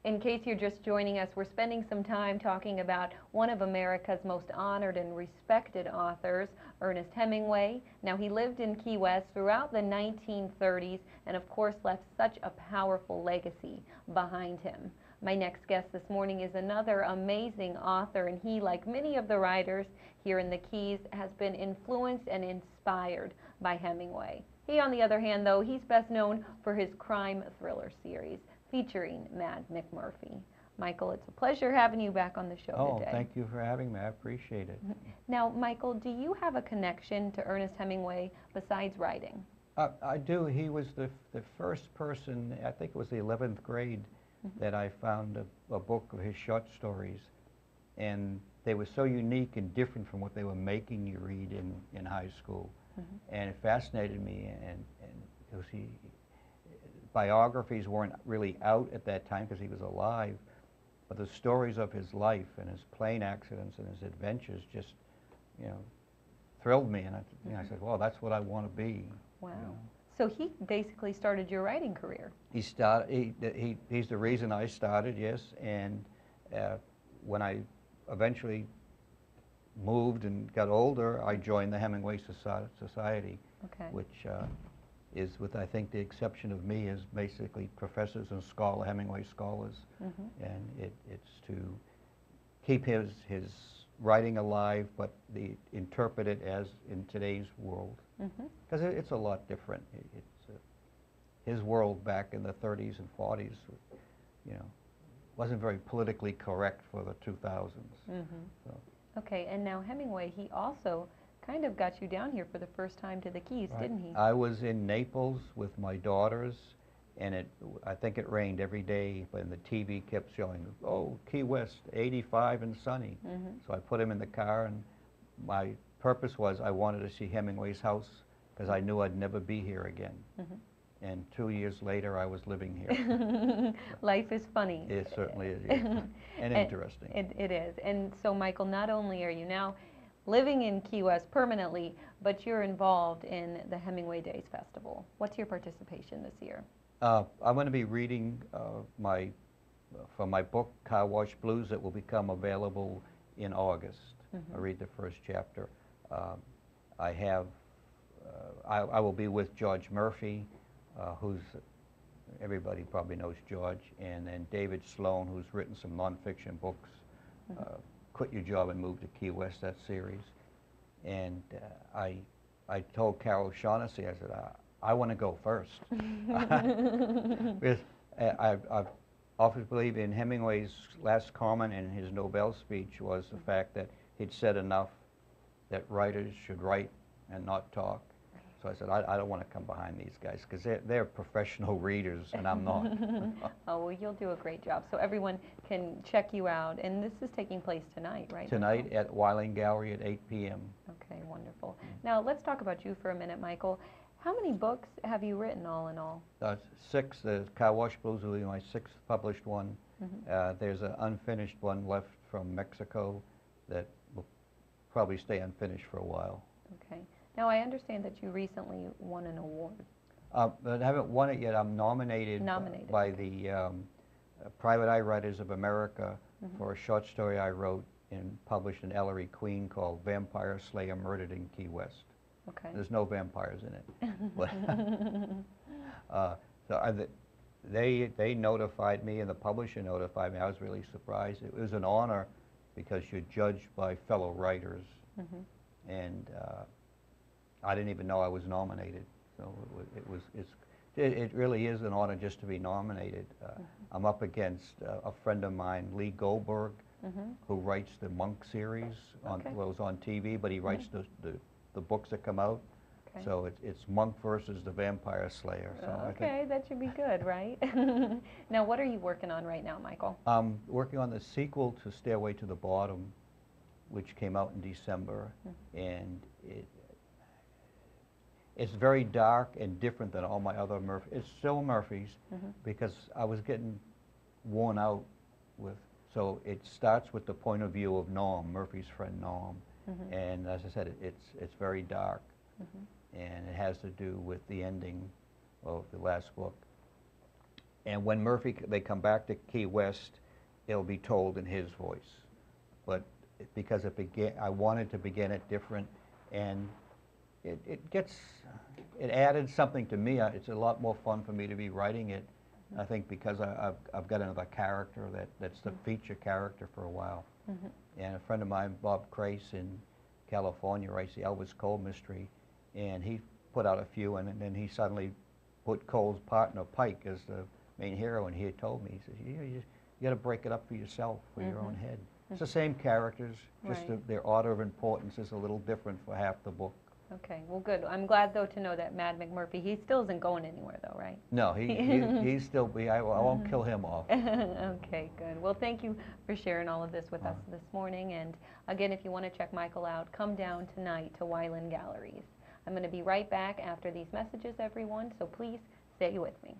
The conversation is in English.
In case you're just joining us, we're spending some time talking about one of America's most honored and respected authors, Ernest Hemingway. Now, he lived in Key West throughout the 1930s and, of course, left such a powerful legacy behind him. My next guest this morning is another amazing author, and he, like many of the writers here in the Keys, has been influenced and inspired by Hemingway. He, on the other hand, though, he's best known for his crime thriller series featuring Matt McMurphy. Michael, it's a pleasure having you back on the show today. Thank you for having me. I appreciate it. Now, Michael, do you have a connection to Ernest Hemingway besides writing? I do. He was the first person, I think it was the 11th grade, that I found a book of his short stories. And they were so unique and different from what they were making you read in high school. And it fascinated me, and because biographies weren't really out at that time because he was alive, but the stories of his life and his plane accidents and his adventures just, thrilled me. And I said, well, that's what I want to be. Wow. So he basically started your writing career. He's the reason I started, yes. And when I eventually moved and got older, I joined the Hemingway Society, which is, with I think the exception of me, is basically professors and Hemingway scholars, and it's to keep his writing alive, but interpret it as in today's world, because it's a lot different. It's his world back in the 30s and 40s, wasn't very politically correct for the 2000s. So. Okay, and now Hemingway, he also kind of got you down here for the first time to the Keys, didn't he? I was in Naples with my daughters, and I think it rained every day, but the TV kept showing, oh, Key West, 85 and sunny. So I put him in the car, and my purpose was I wanted to see Hemingway's house because I knew I'd never be here again. And 2 years later, I was living here. Life is funny. It certainly is, and interesting. It is. And so, Michael, not only are you now living in Key West permanently, but you're involved in the Hemingway Days Festival. What's your participation this year? I'm going to be reading from my book, Car Wash Blues, that will become available in August. I read the first chapter. I will be with George Murphy, who's, everybody probably knows George, and then David Sloan, who's written some nonfiction books, Quit Your Job and Move to Key West, that series. And I told Carol Shaughnessy, I said, I want to go first. Because I often believe in Hemingway's last comment in his Nobel speech was the fact that he'd said enough that writers should write and not talk. So I said, I don't want to come behind these guys because they're professional readers and I'm not. Oh, well, you'll do a great job. So everyone can check you out. And this is taking place tonight, right? Tonight at Weiling Gallery at 8 p.m. Okay, wonderful. Now, let's talk about you for a minute, Michael. How many books have you written all in all? 6. The Car Wash Blues will be my 6th published one. There's an unfinished one left from Mexico that will probably stay unfinished for a while. Okay. Now, I understand that you recently won an award. But I haven't won it yet. I'm nominated by the Private Eye Writers of America for a short story I wrote and published in Ellery Queen called Vampire Slayer Murdered in Key West. Okay. There's no vampires in it. So they notified me, and the publisher notified me. I was really surprised. It was an honor because you're judged by fellow writers, and I didn't even know I was nominated. So it really is an honor just to be nominated. I'm up against a friend of mine, Lee Goldberg, who writes the Monk series was on TV, but he writes the books that come out. Okay. So it's Monk versus the Vampire Slayer. So okay, that should be good, right? Now, what are you working on right now, Michael? I'm working on the sequel to Stairway to the Bottom, which came out in December, and it's very dark and different than all my other Murphys. It's still Murphys, because I was getting worn out with, so it starts with the point of view of Norm, Murphy's friend Norm, and as I said, it's very dark, and it has to do with the ending of the last book. And when they come back to Key West, it'll be told in his voice. But because I wanted to begin it different, and it added something to me. It's a lot more fun for me to be writing it, I think, because I've got another character that's the feature character for a while. And a friend of mine, Bob Crace in California, writes the Elvis Cole mystery, and he put out a few, and then he suddenly put Cole's partner, Pike, as the main hero, and he had told me, he says, you got to break it up for yourself, for your own head. It's the same characters, just Right. their order of importance is a little different for half the book. Okay, well, good. I'm glad, though, to know that Mad McMurphy, he still isn't going anywhere, though, right? No, he's still, I won't kill him off. Okay, good. Well, thank you for sharing all of this with us this morning. And again, if you want to check Michael out, come down tonight to Weiland Galleries. I'm going to be right back after these messages, everyone, so please stay with me.